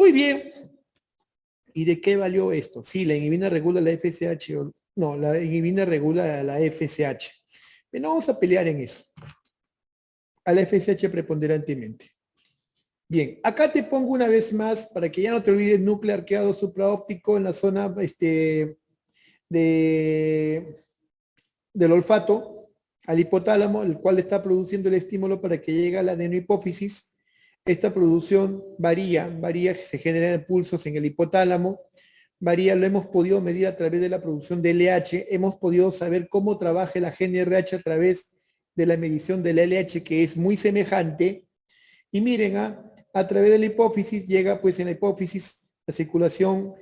Muy bien. ¿Y de qué valió esto? Sí, la inhibina regula la FSH. No, la inhibina regula la FSH. Bueno, vamos a pelear en eso. A la FSH preponderantemente. Bien, acá te pongo una vez más, para que ya no te olvides, núcleo arqueado supraóptico en la zona de, del olfato, al hipotálamo, el cual está produciendo el estímulo para que llegue a la adenohipófisis. Esta producción varía, se generan pulsos en el hipotálamo, varía, lo hemos podido medir a través de la producción de LH, hemos podido saber cómo trabaja la GNRH a través de la medición del LH, que es muy semejante. Y miren, a través de la hipófisis llega pues en la hipófisis la circulación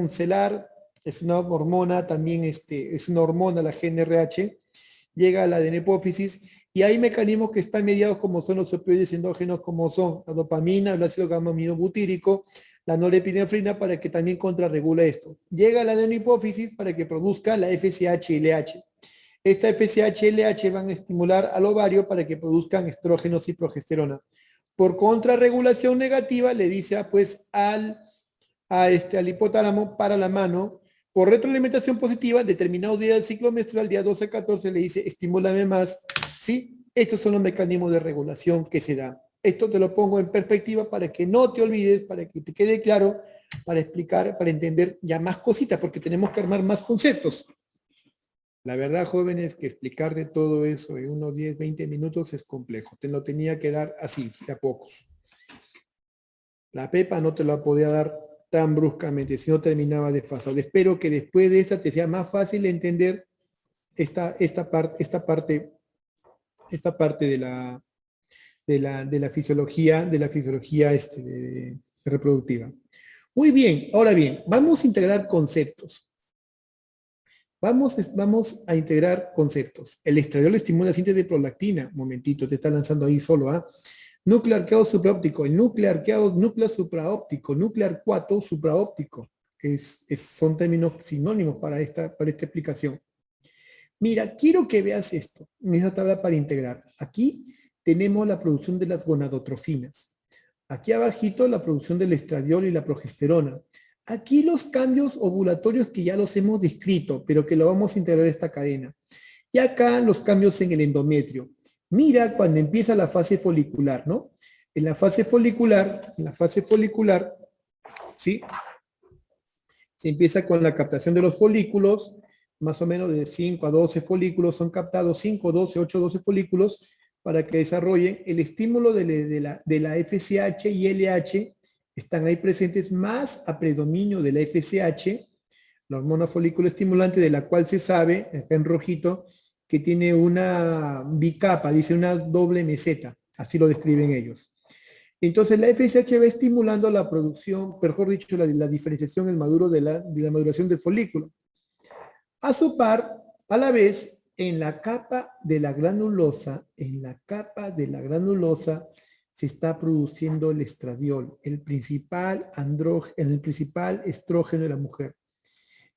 celular, es una hormona también, es una hormona la GNRH, llega a la adenohipófisis y hay mecanismos que están mediados como son los opioides endógenos, como son la dopamina, el ácido gamma-aminobutírico, la norepinefrina para que también contrarregula esto. Llega a la adenohipófisis para que produzca la FSH y LH. Esta FSH y LH van a estimular al ovario para que produzcan estrógenos y progesterona. Por contrarregulación negativa le dice pues al hipotálamo para la mano. Por retroalimentación positiva, determinado día del ciclo menstrual, día 12-14, le dice, estimúlame más. ¿Sí? Estos son los mecanismos de regulación que se dan. Esto te lo pongo en perspectiva para que no te olvides, para que te quede claro, para explicar, para entender ya más cositas, porque tenemos que armar más conceptos. La verdad, jóvenes, que explicarte todo eso en unos 10, 20 minutos es complejo. Te lo tenía que dar así, de a pocos. La Pepa no te lo podía dar tan bruscamente, si no terminaba desfasado. Espero que después de esta te sea más fácil entender esta parte de la fisiología reproductiva. Muy bien, ahora bien, vamos a integrar conceptos. Vamos a integrar conceptos. El estradiol estimula la síntesis de prolactina. Un momentito, te está lanzando ahí solo, ¿ah? Núcleo arqueado supraóptico, el núcleo arqueado, núcleo supraóptico, núcleo arcuato supraóptico. Son términos sinónimos para esta explicación. Mira, quiero que veas esto, en esta tabla para integrar. Aquí tenemos la producción de las gonadotrofinas. Aquí abajito la producción del estradiol y la progesterona. Aquí los cambios ovulatorios que ya los hemos descrito, pero que lo vamos a integrar a esta cadena. Y acá los cambios en el endometrio. Mira cuando empieza la fase folicular, ¿no? En la fase folicular, ¿sí? Se empieza con la captación de los folículos, más o menos de 5 a 12 folículos son captados, 5, 12, 8, 12 folículos, para que desarrollen el estímulo de la FSH y LH, están ahí presentes más a predominio de la FSH, la hormona folículo estimulante, de la cual se sabe, acá en rojito, que tiene una bicapa, dice una doble meseta, así lo describen ellos. Entonces la FSH va estimulando la producción, mejor dicho, la diferenciación, el maduro de la maduración del folículo. A su par, a la vez, en la capa de la granulosa, se está produciendo el estradiol, el principal estrógeno de la mujer.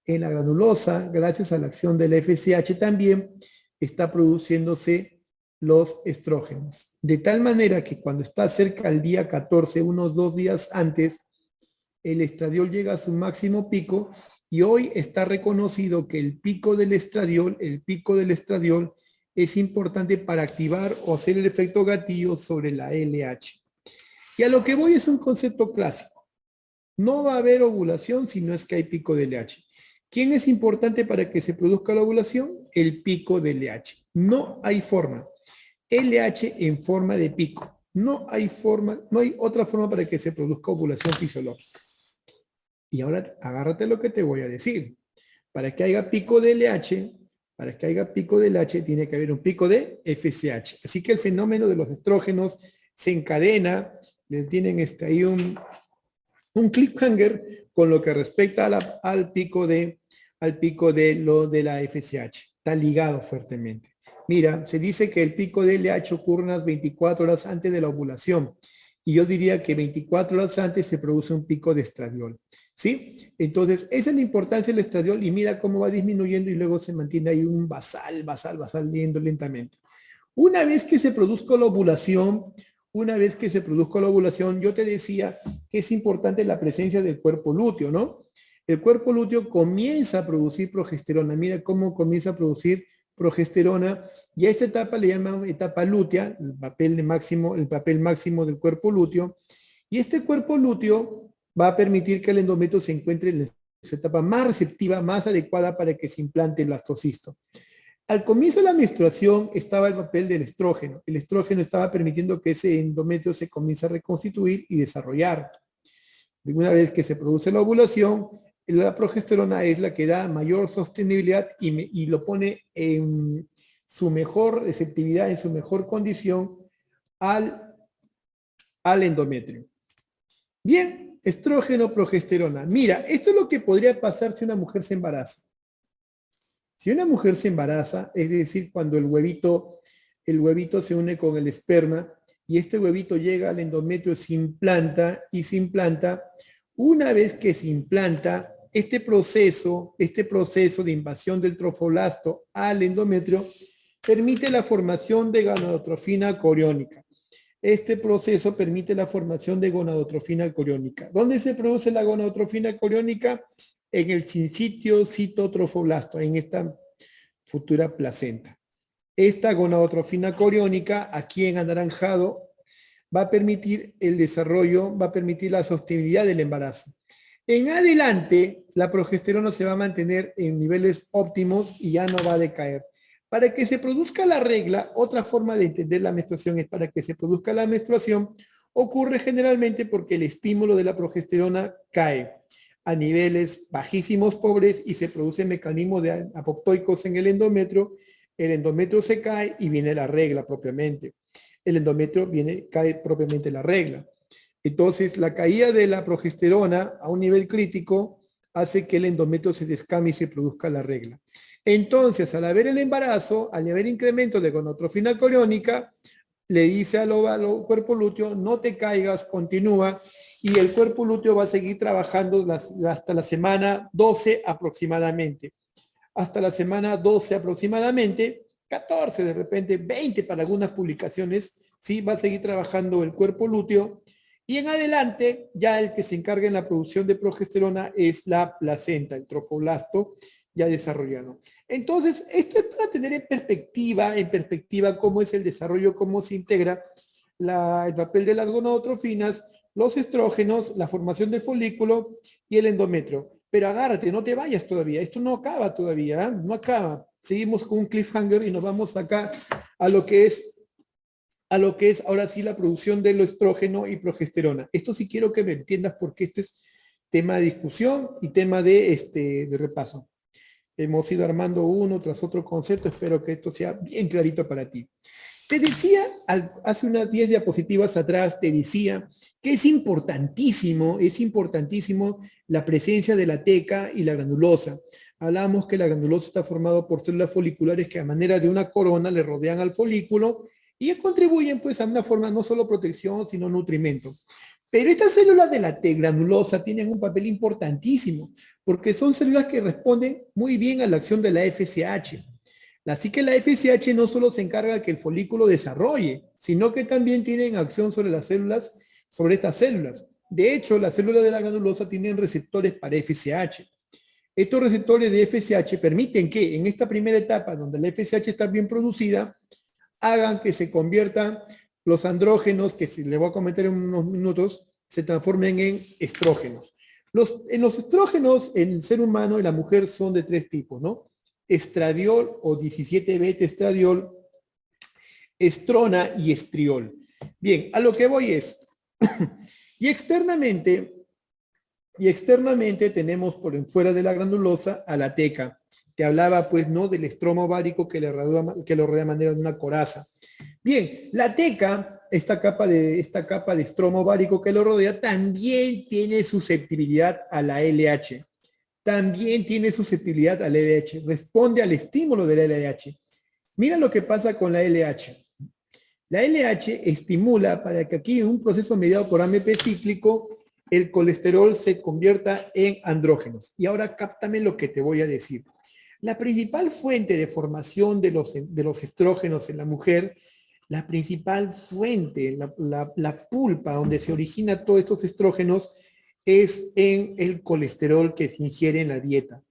En la granulosa, gracias a la acción de la FSH también, está produciéndose los estrógenos. De tal manera que cuando está cerca al día 14, unos 2 días antes, el estradiol llega a su máximo pico y hoy está reconocido que el pico del estradiol es importante para activar o hacer el efecto gatillo sobre la LH. Y a lo que voy es un concepto clásico. No va a haber ovulación si no es que hay pico de LH. ¿Quién es importante para que se produzca la ovulación? El pico de LH. No hay forma. LH en forma de pico. No hay otra forma para que se produzca ovulación fisiológica. Y ahora agárrate lo que te voy a decir. Para que haya pico de LH, tiene que haber un pico de FSH. Así que el fenómeno de los estrógenos se encadena, les tienen ahí un cliffhanger con lo que respecta al pico de la FSH. Está ligado fuertemente. Mira, se dice que el pico de LH ocurre unas 24 horas antes de la ovulación. Y yo diría que 24 horas antes se produce un pico de estradiol. ¿Sí? Entonces, esa es la importancia del estradiol y mira cómo va disminuyendo y luego se mantiene ahí un basal yendo lentamente. Una vez que se produzca la ovulación, una vez que se produzca la ovulación, yo te decía que es importante la presencia del cuerpo lúteo, ¿no? El cuerpo lúteo comienza a producir progesterona. Mira cómo comienza a producir progesterona, y a esta etapa le llaman etapa lútea, el papel máximo del cuerpo lúteo, y este cuerpo lúteo va a permitir que el endometrio se encuentre en su etapa más receptiva, más adecuada para que se implante el blastocisto. Al comienzo de la menstruación estaba el papel del estrógeno. El estrógeno estaba permitiendo que ese endometrio se comience a reconstituir y desarrollar. Una vez que se produce la ovulación, la progesterona es la que da mayor sostenibilidad y lo pone en su mejor receptividad, en su mejor condición al endometrio. Bien, estrógeno, progesterona. Mira, esto es lo que podría pasar si una mujer se embaraza. Si una mujer se embaraza, es decir, cuando el huevito se une con el esperma y este huevito llega al endometrio, se implanta y se implanta. Una vez que se implanta, este proceso de invasión del trofoblasto al endometrio permite la formación de gonadotrofina coriónica. Este proceso permite la formación de gonadotrofina coriónica. ¿Dónde se produce la gonadotrofina coriónica? En el sinsitio citotrofoblasto, en esta futura placenta. Esta gonadotrofina coriónica, aquí en anaranjado, va a permitir el desarrollo, va a permitir la sostenibilidad del embarazo. En adelante, la progesterona se va a mantener en niveles óptimos y ya no va a decaer. Para que se produzca la regla, otra forma de entender la menstruación es para que se produzca la menstruación, ocurre generalmente porque el estímulo de la progesterona cae a niveles bajísimos, pobres, y se produce mecanismos de apoptoicos en el endometrio se cae y viene la regla propiamente. El endometrio cae propiamente la regla. Entonces, la caída de la progesterona a un nivel crítico hace que el endometrio se descame y se produzca la regla. Entonces, al haber el embarazo, al haber incremento de gonadotrofina coriónica, le dice al cuerpo lúteo, no te caigas, continúa, y el cuerpo lúteo va a seguir trabajando hasta la semana 12 aproximadamente. Hasta la semana 12 aproximadamente, 14 de repente, 20 para algunas publicaciones, ¿sí? Va a seguir trabajando el cuerpo lúteo, y en adelante ya el que se encarga en la producción de progesterona es la placenta, el trofoblasto ya desarrollado. Entonces, esto es para tener en perspectiva cómo es el desarrollo, cómo se integra el papel de las gonadotrofinas, los estrógenos, la formación del folículo y el endometrio. Pero agárrate, no te vayas todavía, esto no acaba todavía, ¿eh? No acaba. Seguimos con un cliffhanger y nos vamos acá a lo que es ahora sí la producción del estrógeno y progesterona. Esto sí quiero que me entiendas porque este es tema de discusión y tema de repaso. Hemos ido armando uno tras otro concepto, espero que esto sea bien clarito para ti. Te decía, hace unas 10 diapositivas atrás, te decía que es importantísimo la presencia de la teca y la granulosa. Hablamos que la granulosa está formada por células foliculares que a manera de una corona le rodean al folículo y contribuyen pues a una forma no solo protección, sino nutrimento. Pero estas células de la T granulosa tienen un papel importantísimo, porque son células que responden muy bien a la acción de la FSH. Así que la FSH no solo se encarga de que el folículo desarrolle, sino que también tienen acción sobre estas células. De hecho, las células de la granulosa tienen receptores para FSH. Estos receptores de FSH permiten que en esta primera etapa, donde la FSH está bien producida, hagan que se conviertan los andrógenos, que le voy a comentar en unos minutos, se transformen en estrógenos. En los estrógenos, en el ser humano y la mujer son de 3 tipos, ¿no? Estradiol o 17-beta-estradiol, estrona y estriol. Bien, a lo que voy es, y externamente tenemos por fuera de la granulosa a la teca. Te hablaba pues, ¿no? Del estroma ovárico que lo rodea de manera de una coraza. Bien, la teca, esta capa de estroma ovárico que lo rodea, también tiene susceptibilidad a la LH. Responde al estímulo de la LH. Mira lo que pasa con la LH. La LH estimula para que aquí en un proceso mediado por AMP cíclico, el colesterol se convierta en andrógenos. Y ahora cáptame lo que te voy a decir. La principal fuente de formación de los estrógenos en la mujer, la principal fuente, la pulpa donde se origina todos estos estrógenos es en el colesterol que se ingiere en la dieta.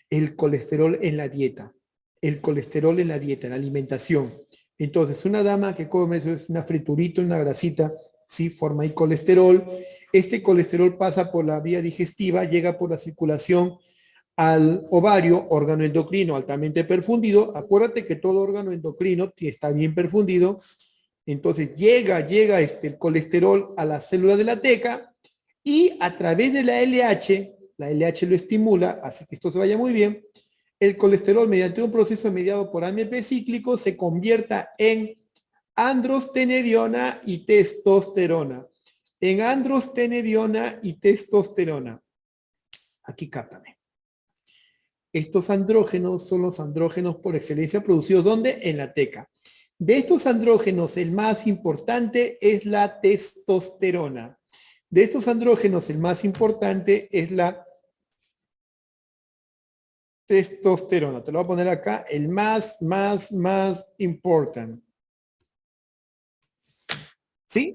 El colesterol en la dieta. El colesterol en la dieta, en la alimentación. Entonces, una dama que come eso es una friturita, una grasita, sí, forma ahí colesterol. Este colesterol pasa por la vía digestiva, llega por la circulación al ovario, órgano endocrino altamente perfundido. Acuérdate que todo órgano endocrino está bien perfundido. Entonces llega el colesterol a la célula de la teca y a través de la LH lo estimula, hace que esto se vaya muy bien. El colesterol, mediante un proceso mediado por AMP cíclico, se convierta en androstenediona y testosterona. En androstenediona y testosterona. Aquí cáptame. Estos andrógenos son los andrógenos por excelencia producidos, ¿dónde? En la teca. De estos andrógenos, el más importante es la testosterona. De estos andrógenos, el más importante es la testosterona. Te lo voy a poner acá, el más importante. ¿Sí?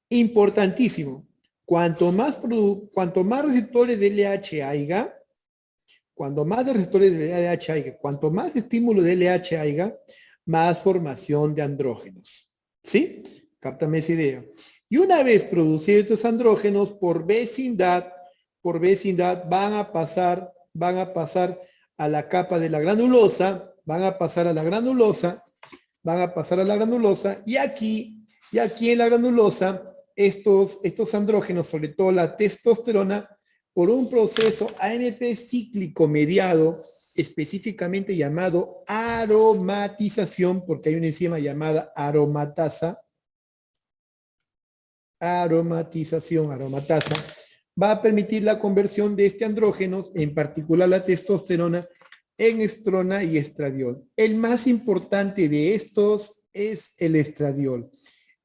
Importantísimo. Cuanto más receptores de LH haya, cuanto más receptores de LH haya, cuanto más estímulo de LH haya, más formación de andrógenos. ¿Sí? Cáptame esa idea. Y una vez producidos estos andrógenos, por vecindad, van a pasar a la capa de la granulosa, y aquí en la granulosa, estos andrógenos, sobre todo la testosterona, por un proceso AMP cíclico mediado, específicamente llamado aromatización, porque hay una enzima llamada aromatasa, va a permitir la conversión de este andrógeno, en particular la testosterona, en estrona y estradiol. El más importante de estos es el estradiol.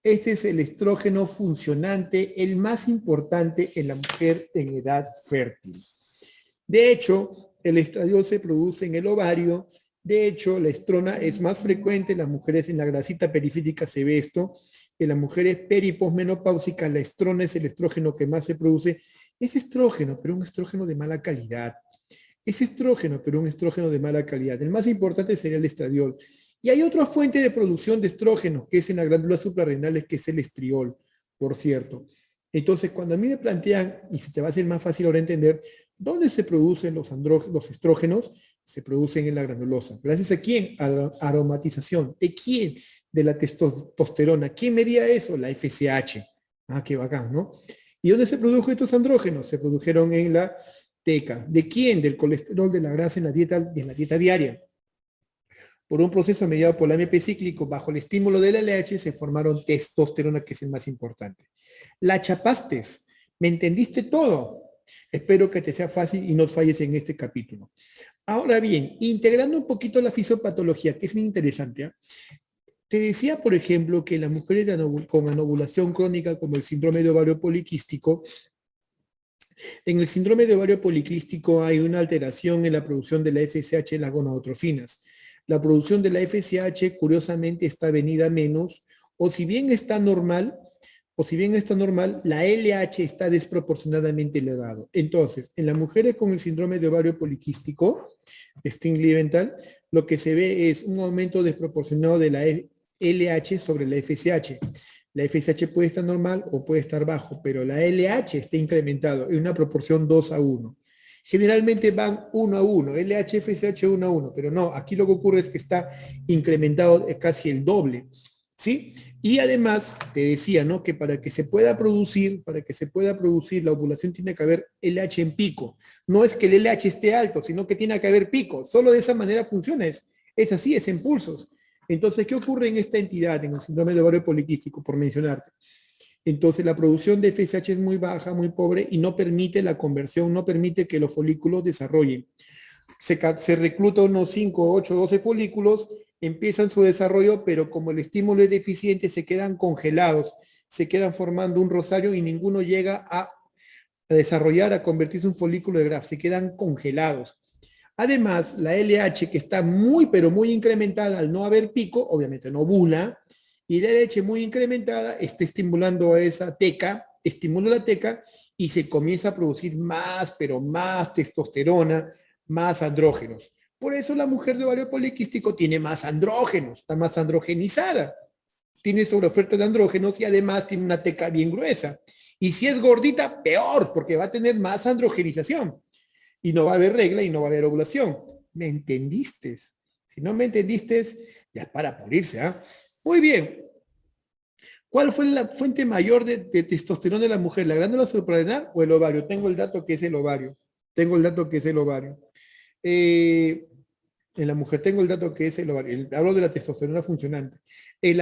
Este es el estrógeno funcionante, el más importante en la mujer en edad fértil. De hecho, el estradiol se produce en el ovario. De hecho, la estrona es más frecuente en las mujeres, en la grasita periférica se ve esto. En las mujeres periposmenopáusicas, la estrona es el estrógeno que más se produce. Es estrógeno, pero un estrógeno de mala calidad. Es estrógeno, pero un estrógeno de mala calidad. El más importante sería el estradiol. Y hay otra fuente de producción de estrógeno, que es en las glándulas suprarrenales, que es el estriol, por cierto. Entonces, cuando a mí me plantean, y se te va a hacer más fácil ahora entender, ¿dónde se producen los estrógenos? Se producen en la granulosa. ¿Gracias a quién? A la aromatización. ¿De quién? De la testosterona. ¿Quién medía eso? La FSH. Ah, qué bacán, ¿no? ¿Y dónde se produjo estos andrógenos? Se produjeron en la teca. ¿De quién? Del colesterol, de la grasa en la dieta diaria. Por un proceso mediado por el AMP cíclico bajo el estímulo del LH se formaron testosterona, que es el más importante. La chapastes. ¿Me entendiste todo? Espero que te sea fácil y no falles en este capítulo. Ahora bien, integrando un poquito la fisiopatología, que es muy interesante, ¿eh? Te decía, por ejemplo, que las mujeres con anovulación crónica, como el síndrome de ovario poliquístico, en el síndrome de ovario poliquístico hay una alteración en la producción de la FSH en las gonadotrofinas. La producción de la FSH, curiosamente, está venida menos, o si bien está normal, la LH está desproporcionadamente elevado. Entonces, en las mujeres con el síndrome de ovario poliquístico, Sting-Liebenthal, lo que se ve es un aumento desproporcionado de la LH sobre la FSH. La FSH puede estar normal o puede estar bajo, pero la LH está incrementado en una proporción 2:1. Generalmente van 1:1, LH, FSH 1:1, pero no, aquí lo que ocurre es que está incrementado casi el doble, ¿sí? Y además, te decía, ¿no? Que para que se pueda producir la ovulación tiene que haber LH en pico. No es que el LH esté alto, sino que tiene que haber pico. Solo de esa manera funciona, es así, es en pulsos. Entonces, ¿qué ocurre en esta entidad, en el síndrome de ovario poliquístico, por mencionarte? Entonces, la producción de FSH es muy baja, muy pobre, y no permite la conversión, no permite que los folículos desarrollen. Se recluta unos 5, 8, 12 folículos, empiezan su desarrollo, pero como el estímulo es deficiente, se quedan congelados, se quedan formando un rosario y ninguno llega a desarrollar, a convertirse en un folículo de Graf, se quedan congelados. Además, la LH, que está muy, pero muy incrementada al no haber pico, obviamente no ovula, y la LH muy incrementada está estimulando a esa teca, estimula la teca y se comienza a producir más, pero más testosterona, más andrógenos. Por eso la mujer de ovario poliquístico tiene más andrógenos, está más androgenizada, tiene sobreoferta de andrógenos y además tiene una teca bien gruesa. Y si es gordita, peor, porque va a tener más androgenización y no va a haber regla y no va a haber ovulación. ¿Me entendiste? Si no me entendiste, ya para morirse, ¿ah? Muy bien. ¿Cuál fue la fuente mayor de testosterona de la mujer? ¿La glándula suprarrenal o el ovario? Tengo el dato que es el ovario. Tengo el dato que es el ovario. Eh, en la mujer tengo el dato que es el ovario. Hablo de la testosterona funcionante. En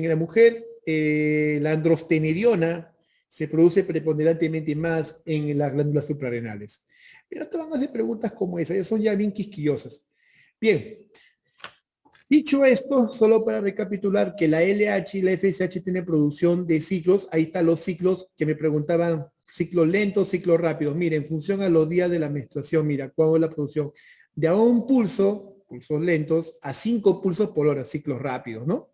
la mujer, la androstenediona se produce preponderantemente más en las glándulas suprarrenales. Pero te van a hacer preguntas como esas, ya son ya bien quisquillosas. Bien, dicho esto, solo para recapitular que la LH y la FSH tienen producción de ciclos, ahí están los ciclos que me preguntaban, ciclos lentos, ciclos rápidos. Mira, en función a los días de la menstruación, mira, ¿cuál es la producción? De a un pulso, pulsos lentos, a 5 pulsos por hora, ciclos rápidos, ¿no?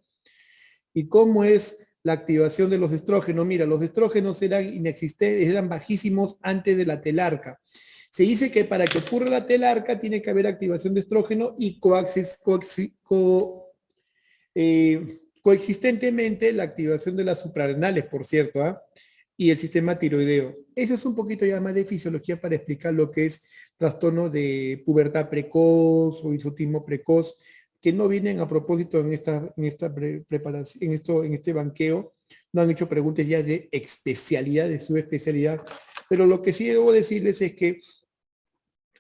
¿Y cómo es la activación de los estrógenos? Mira, los estrógenos eran inexistentes, eran bajísimos antes de la telarca. Se dice que para que ocurra la telarca tiene que haber activación de estrógeno y coexistentemente la activación de las suprarrenales, por cierto, ¿ah? Y el sistema tiroideo. Eso es un poquito ya más de fisiología para explicar lo que es trastorno de pubertad precoz o hirsutismo precoz, que no vienen a propósito en esta preparación, en este banqueo. No han hecho preguntas ya de especialidad, de subespecialidad. Pero lo que sí debo decirles es que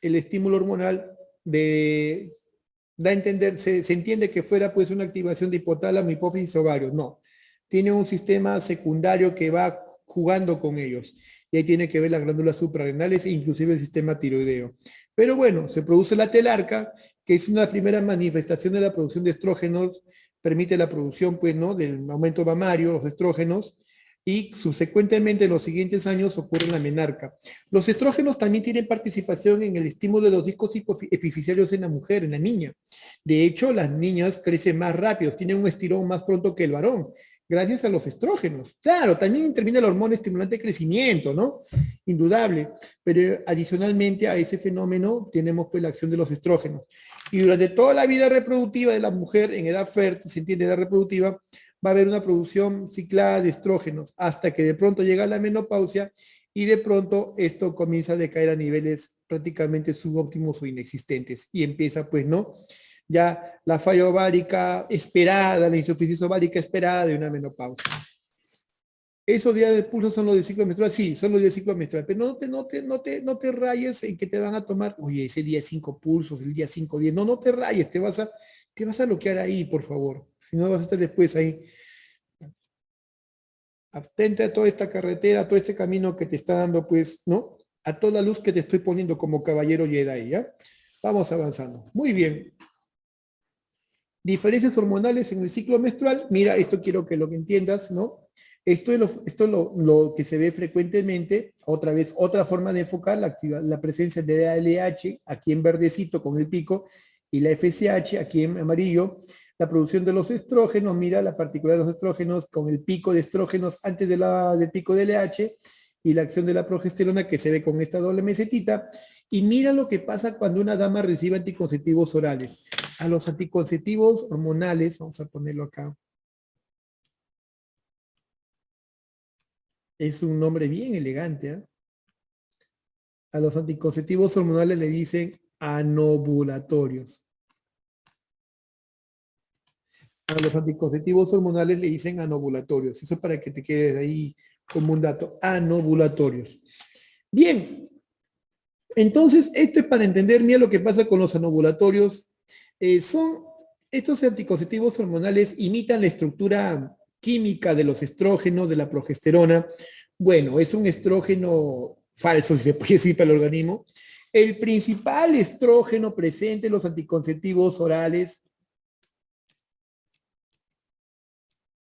el estímulo hormonal da a entender, se entiende que fuera pues una activación de hipotálamo, hipófisis, ovarios. No, tiene un sistema secundario que va jugando con ellos. Y ahí tiene que ver las glándulas suprarrenales e inclusive el sistema tiroideo. Pero bueno, se produce la telarca, que es una primera manifestación de la producción de estrógenos, permite la producción, pues, ¿no?, del aumento mamario, los estrógenos, y subsecuentemente en los siguientes años ocurre la menarca. Los estrógenos también tienen participación en el estímulo de los discos epifisiarios en la mujer, en la niña. De hecho, las niñas crecen más rápido, tienen un estirón más pronto que el varón, gracias a los estrógenos. Claro, también interviene la hormona estimulante de crecimiento, ¿no? Indudable. Pero adicionalmente a ese fenómeno tenemos pues la acción de los estrógenos. Y durante toda la vida reproductiva de la mujer en edad fértil, se entiende edad reproductiva, va a haber una producción ciclada de estrógenos hasta que de pronto llega la menopausia y de pronto esto comienza a decaer a niveles prácticamente subóptimos o inexistentes y empieza pues, ¿no?, ya la falla ovárica esperada, la insuficiencia ovárica esperada de una menopausia. ¿Esos días de pulso son los de ciclo menstrual? Sí, son los días de ciclo menstrual, pero no te rayes en que te van a tomar, oye, ese día 5 pulsos, el día 5 10, no te rayes, te vas a bloquear ahí, por favor, si no vas a estar después ahí. Abstente a toda esta carretera, a todo este camino que te está dando, pues, ¿no? A toda luz que te estoy poniendo como caballero Jedi, ¿ya? Vamos avanzando. Muy bien. Diferencias hormonales en el ciclo menstrual. Mira, esto quiero que lo entiendas, ¿no? Esto es lo que se ve frecuentemente. Otra vez, otra forma de enfocar la presencia de ALH, aquí en verdecito con el pico, y la FSH, aquí en amarillo. La producción de los estrógenos, mira la particularidad de los estrógenos con el pico de estrógenos antes del pico de LH y la acción de la progesterona que se ve con esta doble mesetita. Y mira lo que pasa cuando una dama recibe anticonceptivos orales. A los anticonceptivos hormonales, vamos a ponerlo acá, es un nombre bien elegante, ¿eh? A los anticonceptivos hormonales le dicen anovulatorios. A los anticonceptivos hormonales le dicen anovulatorios. Eso para que te quedes ahí como un dato. Anovulatorios. Bien, entonces esto es para entender, mira lo que pasa con los anovulatorios. Estos anticonceptivos hormonales imitan la estructura química de los estrógenos, de la progesterona. Bueno, es un estrógeno falso, si se puede decir, para el organismo. El principal estrógeno presente en los anticonceptivos orales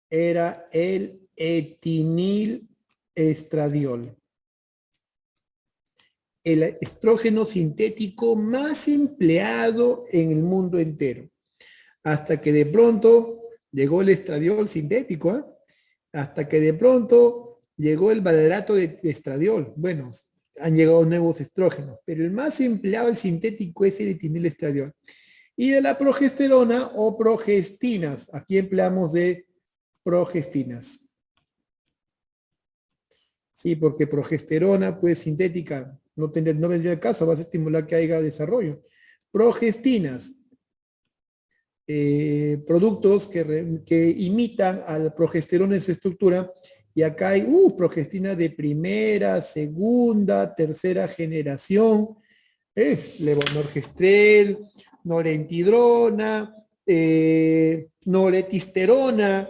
era el etinil estradiol. el estrógeno sintético más empleado en el mundo entero. Hasta que de pronto llegó el estradiol sintético, ¿eh? Hasta que de pronto llegó el valerato de estradiol. Bueno, han llegado nuevos estrógenos, pero el más empleado, el sintético, es el etinilestradiol. Y de la progesterona o progestinas. Aquí empleamos de progestinas. Sí, porque progesterona, pues sintética, no vendría el caso, vas a estimular que haya desarrollo. Progestinas, productos que imitan a la progesterona en su estructura, y acá hay progestina de primera, segunda, tercera generación, levonorgestrel, norentidrona, noretisterona,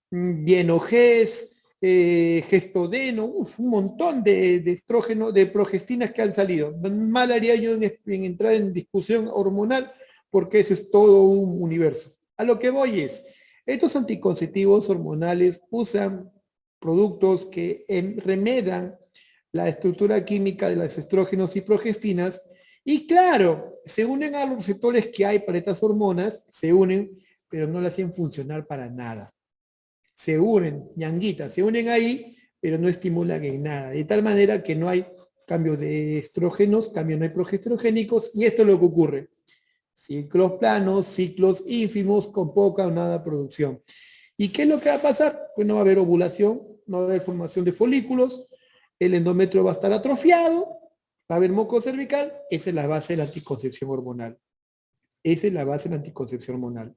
dienogés, gestodeno, un montón de estrógeno, de progestinas que han salido. Mal haría yo en entrar en discusión hormonal, porque ese es todo un universo. A lo que voy es, estos anticonceptivos hormonales usan productos que remedan la estructura química de los estrógenos y progestinas, y claro, se unen a los receptores que hay para estas hormonas, se unen, pero no las hacen funcionar para nada. Se unen, ñanguitas, se unen ahí, pero no estimulan en nada. De tal manera que no hay cambio de estrógenos, cambio no hay progesterogénicos, y esto es lo que ocurre. Ciclos planos, ciclos ínfimos con poca o nada producción. ¿Y qué es lo que va a pasar? Pues no va a haber ovulación, no va a haber formación de folículos, el endometrio va a estar atrofiado, va a haber moco cervical. Esa es la base de la anticoncepción hormonal. Esa es la base de la anticoncepción hormonal.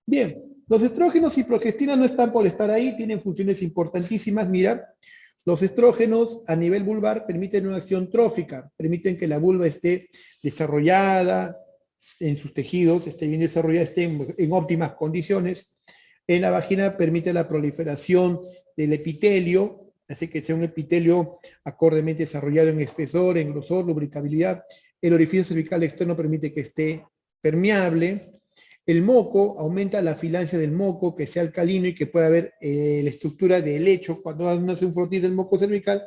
Bien, los estrógenos y progestinas no están por estar ahí, tienen funciones importantísimas. Mira, los estrógenos a nivel vulvar permiten una acción trófica, permiten que la vulva esté desarrollada en sus tejidos, esté bien desarrollada, esté en óptimas condiciones. En la vagina permite la proliferación del epitelio, hace que sea un epitelio acordemente desarrollado en espesor, en grosor, lubricabilidad. El orificio cervical externo permite que esté permeable. El moco aumenta la filancia del moco, que sea alcalino y que pueda haber la estructura de helecho. Cuando nace un frotis del moco cervical, va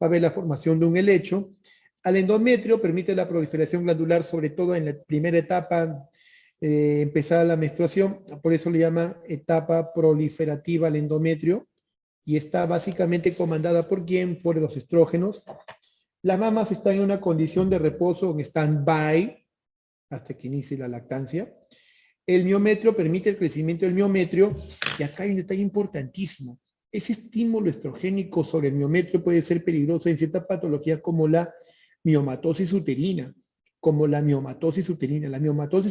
a haber la formación de un helecho. Al endometrio permite la proliferación glandular, sobre todo en la primera etapa, empezada la menstruación, por eso le llama etapa proliferativa al endometrio, y está básicamente comandada por quién, por los estrógenos. Las mamas están en una condición de reposo, en stand-by, hasta que inicie la lactancia. El miometrio permite el crecimiento del miometrio, y acá hay un detalle importantísimo. Ese estímulo estrogénico sobre el miometrio puede ser peligroso en ciertas patologías como la miomatosis uterina, La miomatosis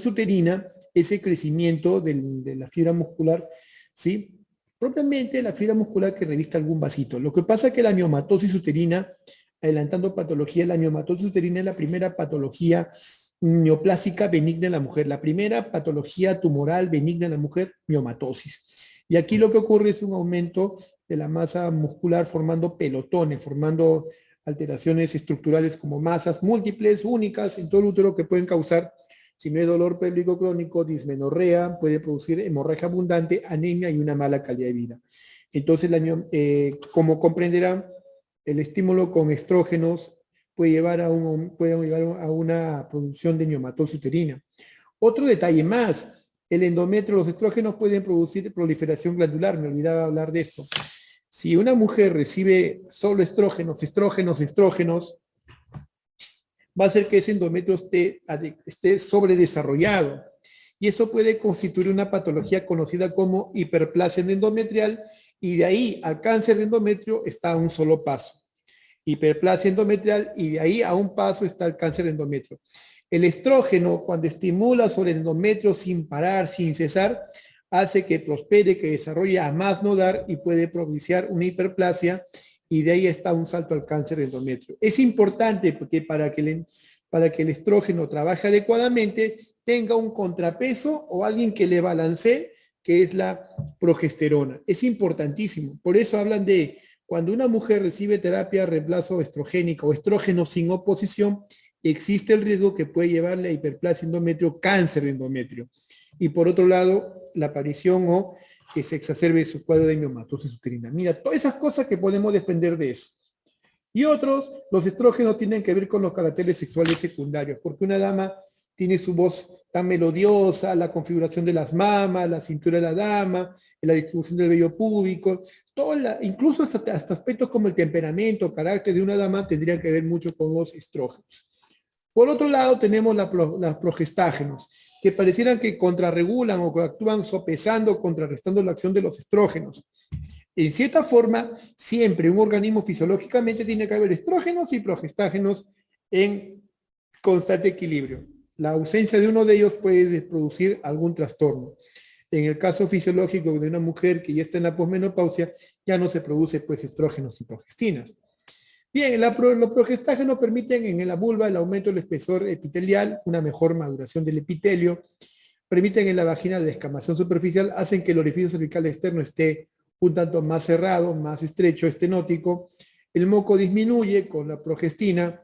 uterina es el crecimiento de la fibra muscular, ¿sí? Propiamente la fibra muscular que revista algún vasito. Lo que pasa es que la miomatosis uterina, adelantando patología, la miomatosis uterina es la primera patología neoplásica benigna en la mujer, la primera patología tumoral benigna en la mujer, miomatosis. Y aquí lo que ocurre es un aumento de la masa muscular formando pelotones, formando alteraciones estructurales como masas múltiples, únicas en todo el útero, que pueden causar, si no hay dolor pélvico crónico, dismenorrea, puede producir hemorragia abundante, anemia y una mala calidad de vida. Entonces, como comprenderán, el estímulo con estrógenos puede llevar a una producción de miomatosis uterina. Otro detalle más, el endometrio, los estrógenos pueden producir proliferación glandular, me olvidaba hablar de esto. Si una mujer recibe solo estrógenos, va a hacer que ese endometrio esté sobredesarrollado. Y eso puede constituir una patología conocida como hiperplasia endometrial, y de ahí al cáncer de endometrio está a un solo paso. Hiperplasia endometrial, y de ahí a un paso está el cáncer de endometrio. El estrógeno, cuando estimula sobre el endometrio sin parar, sin cesar, hace que prospere, que desarrolle a más no dar, y puede propiciar una hiperplasia, y de ahí está un salto al cáncer de endometrio. Es importante porque para que el estrógeno trabaje adecuadamente, tenga un contrapeso o alguien que le balancee, que es la progesterona. Es importantísimo. Por eso hablan de cuando una mujer recibe terapia de reemplazo estrogénica o estrógeno sin oposición, existe el riesgo que puede llevarle a hiperplasia endometrio, cáncer de endometrio. Y por otro lado, la aparición o que se exacerbe su cuadro de miomatosis uterina. Mira, todas esas cosas que podemos depender de eso. Y otros, los estrógenos tienen que ver con los caracteres sexuales secundarios, porque una dama tiene su voz tan melodiosa, la configuración de las mamas, la cintura de la dama, la distribución del vello púbico, incluso hasta aspectos como el temperamento, carácter de una dama tendrían que ver mucho con los estrógenos. Por otro lado, tenemos las progestágenos, que parecieran que contrarregulan o que actúan sopesando, contrarrestando la acción de los estrógenos. En cierta forma, siempre un organismo fisiológicamente tiene que haber estrógenos y progestágenos en constante equilibrio. La ausencia de uno de ellos puede producir algún trastorno. En el caso fisiológico de una mujer que ya está en la posmenopausia, ya no se produce pues estrógenos y progestinas. Bien, los progestágenos permiten en la vulva el aumento del espesor epitelial, una mejor maduración del epitelio, permiten en la vagina la descamación superficial, hacen que el orificio cervical externo esté un tanto más cerrado, más estrecho, estenótico. El moco disminuye con la progestina,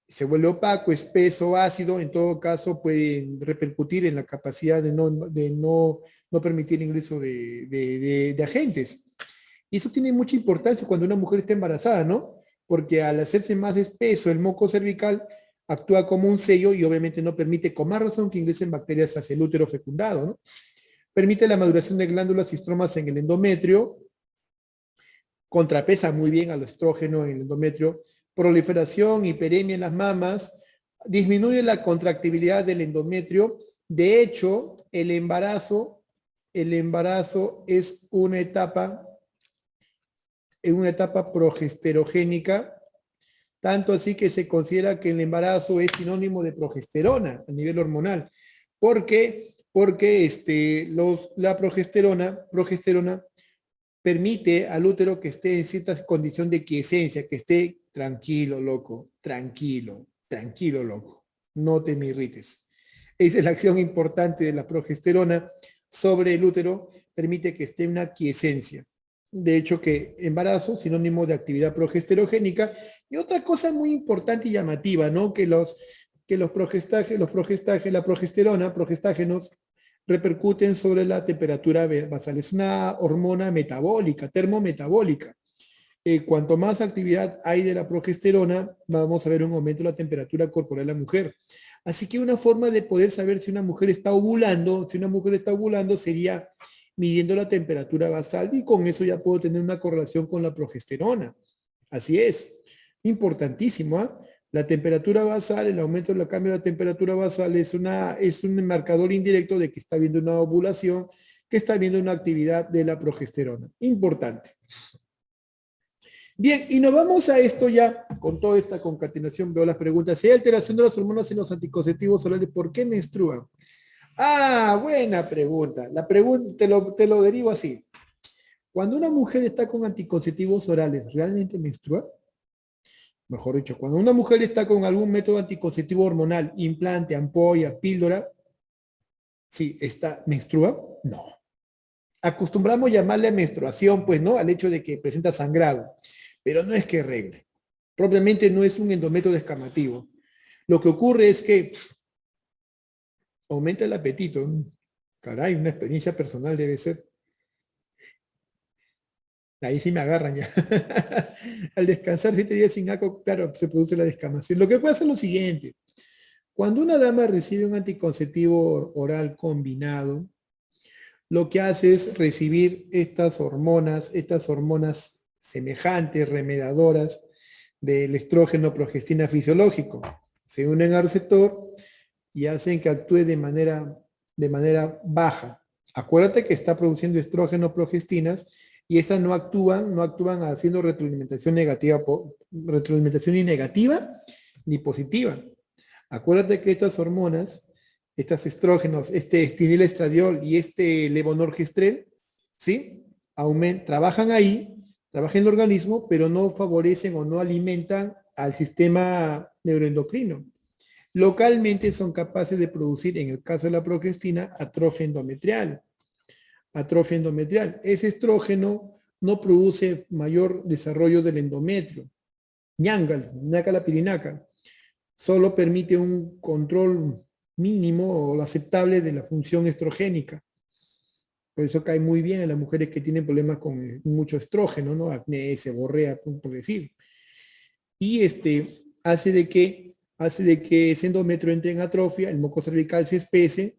se vuelve opaco, espeso, ácido, en todo caso puede repercutir en la capacidad de no permitir ingreso de agentes. Y eso tiene mucha importancia cuando una mujer está embarazada, ¿no? Porque al hacerse más espeso el moco cervical, actúa como un sello y obviamente no permite con más razón que ingresen bacterias hacia el útero fecundado, ¿no? Permite la maduración de glándulas y estromas en el endometrio, contrapesa muy bien al estrógeno en el endometrio, proliferación, hiperemia en las mamas, disminuye la contractibilidad del endometrio. De hecho, el embarazo es una etapa progesterogénica, tanto así que se considera que el embarazo es sinónimo de progesterona a nivel hormonal. ¿Por qué? Porque la progesterona permite al útero que esté en cierta condición de quiesencia, que esté tranquilo, loco, tranquilo, tranquilo, loco, no te me irrites. Esa es la acción importante de la progesterona sobre el útero, permite que esté en una quiesencia. De hecho, que embarazo, sinónimo de actividad progesterogénica. Y otra cosa muy importante y llamativa, ¿no? Que los la progesterona, progestágenos, repercuten sobre la temperatura basal. Es una hormona metabólica, termometabólica. Cuanto más actividad hay de la progesterona, vamos a ver un aumento de la temperatura corporal de la mujer. Así que una forma de poder saber si una mujer está ovulando, sería midiendo la temperatura basal y con eso ya puedo tener una correlación con la progesterona. Así es. Importantísimo, ¿eh? La temperatura basal, el aumento del cambio de la temperatura basal es un marcador indirecto de que está habiendo una ovulación, que está habiendo una actividad de la progesterona. Importante. Bien, y nos vamos a esto ya, con toda esta concatenación, veo las preguntas. Si hay alteración de las hormonas en los anticonceptivos orales, ¿por qué menstruan? Ah, buena pregunta. La pregunta te lo derivo así. Cuando una mujer está con anticonceptivos orales, ¿realmente menstrua? Mejor dicho, cuando una mujer está con algún método anticonceptivo hormonal, implante, ampolla, píldora, ¿sí está menstrua? No. Acostumbramos llamarle menstruación, pues, ¿no? Al hecho de que presenta sangrado, pero no es que regle. Propiamente no es un endometrio descamativo. Lo que ocurre es que aumenta el apetito. Caray, una experiencia personal debe ser. Ahí sí me agarran ya. Al descansar 7 días sin agua, claro, se produce la descamación. Lo que pasa es lo siguiente. Cuando una dama recibe un anticonceptivo oral combinado, lo que hace es recibir estas hormonas semejantes, remedadoras del estrógeno progestina fisiológico. Se unen al receptor y hacen que actúe de manera baja. Acuérdate que está produciendo estrógeno progestinas y estas no actúan haciendo retroalimentación ni negativa ni positiva. Acuérdate que estas hormonas, estos estrógenos, este estidilestradiol y este levonorgestrel, ¿sí? Trabajan en el organismo, pero no favorecen o no alimentan al sistema neuroendocrino. Localmente son capaces de producir, en el caso de la progestina, atrofia endometrial. Ese estrógeno no produce mayor desarrollo del endometrio. ñaca la pirinaca. Solo permite un control mínimo o aceptable de la función estrogénica. Por eso cae muy bien en las mujeres que tienen problemas con mucho estrógeno, ¿no? Acné, seborrea, por decir. y hace de que ese endometrio entre en atrofia, el moco cervical se espese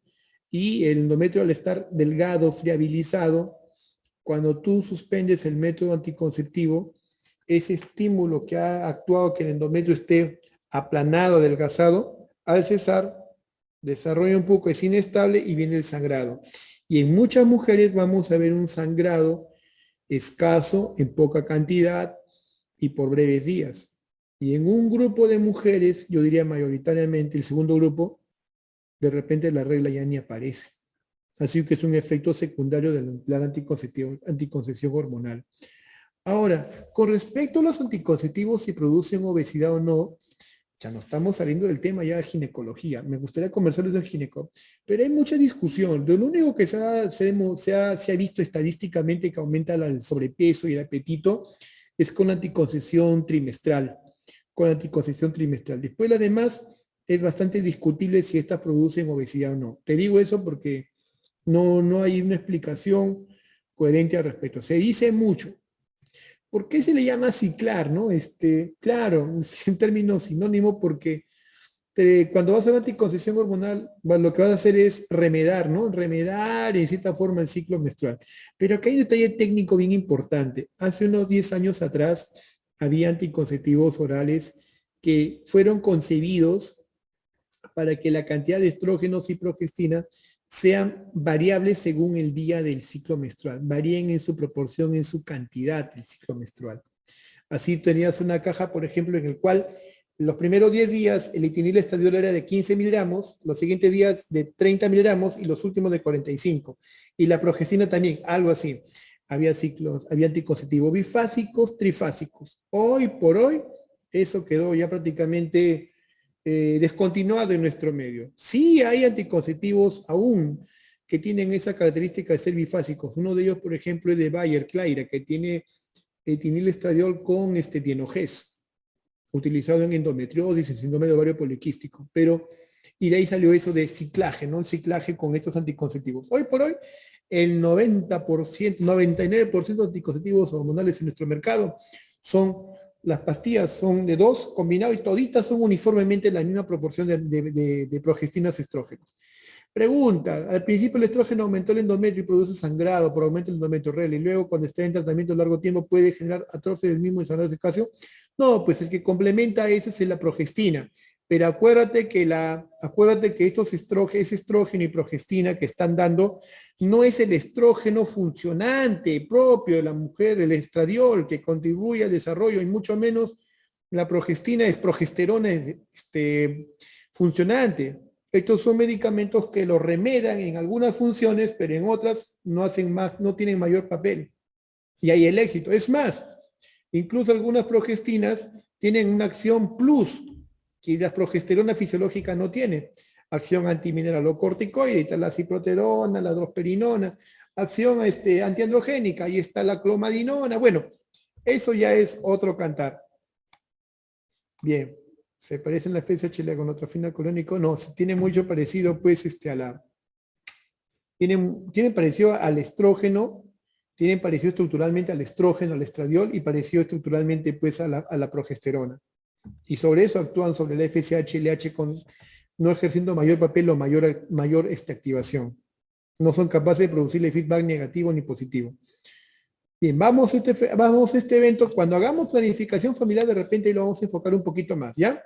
y el endometrio al estar delgado, friabilizado, cuando tú suspendes el método anticonceptivo, ese estímulo que ha actuado que el endometrio esté aplanado, adelgazado, al cesar, desarrolla un poco, es inestable y viene el sangrado. Y en muchas mujeres vamos a ver un sangrado escaso, en poca cantidad y por breves días. Y en un grupo de mujeres, yo diría mayoritariamente, el segundo grupo, de repente la regla ya ni aparece. Así que es un efecto secundario del plan anticoncepción hormonal. Ahora, con respecto a los anticonceptivos, si producen obesidad o no, ya no estamos saliendo del tema ya de ginecología. Me gustaría conversarles del gineco, pero hay mucha discusión. Lo único que se ha visto estadísticamente que aumenta el sobrepeso y el apetito es con la anticoncepción trimestral. Con la anticoncepción trimestral. Después, además, es bastante discutible si estas producen obesidad o no. Te digo eso porque no hay una explicación coherente al respecto. Se dice mucho. ¿Por qué se le llama ciclar, no? Claro, en términos sinónimos, porque cuando vas a la anticoncepción hormonal, lo que vas a hacer es remedar, ¿no? Remedar en cierta forma el ciclo menstrual. Pero acá hay un detalle técnico bien importante. Hace unos 10 años atrás había anticonceptivos orales que fueron concebidos para que la cantidad de estrógenos y progestina sean variables según el día del ciclo menstrual, varíen en su proporción, en su cantidad del ciclo menstrual. Así tenías una caja, por ejemplo, en el cual los primeros 10 días el etinil estradiol era de 15 miligramos, los siguientes días de 30 miligramos y los últimos de 45. Y la progestina también, algo así. Había ciclos, había anticonceptivos bifásicos, trifásicos. Hoy por hoy, eso quedó ya prácticamente descontinuado en nuestro medio. Sí hay anticonceptivos aún que tienen esa característica de ser bifásicos. Uno de ellos, por ejemplo, es de Bayer, Claira, que tiene etinil estradiol con dienogés, utilizado en endometriosis, en síndrome de ovario poliquístico. Y de ahí salió eso de ciclaje, ¿no? El ciclaje con estos anticonceptivos. Hoy por hoy, el 90%, 99% de anticonceptivos hormonales en nuestro mercado las pastillas son de 2 combinados y toditas son uniformemente la misma proporción de progestinas estrógenos. Pregunta, al principio el estrógeno aumentó el endometrio y produce sangrado por aumento del endometrio real y luego cuando está en tratamiento a largo tiempo puede generar atrofia del mismo y sangrado de calcio. No, pues el que complementa eso es la progestina. Pero acuérdate que ese estrógeno y progestina que están dando no es el estrógeno funcionante propio de la mujer, el estradiol que contribuye al desarrollo y mucho menos la progestina es progesterona funcionante. Estos son medicamentos que lo remedan en algunas funciones, pero en otras no tienen mayor papel. Y hay el éxito. Es más, incluso algunas progestinas tienen una acción plus que la progesterona fisiológica no tiene. Acción antimineralocorticoide, está la ciproterona, la drosperinona, acción antiandrogénica, ahí está la clomadinona. Bueno, eso ya es otro cantar. Bien, ¿se parece en la FSH con otro final colónico? No, tiene mucho parecido pues tiene parecido al estrógeno, tienen parecido estructuralmente al estrógeno, al estradiol y parecido estructuralmente pues a la progesterona. Y sobre eso actúan sobre la FSH, LH no ejerciendo mayor papel o mayor activación. No son capaces de producirle feedback negativo ni positivo. Bien, vamos a este evento. Cuando hagamos planificación familiar, de repente lo vamos a enfocar un poquito más, ¿ya?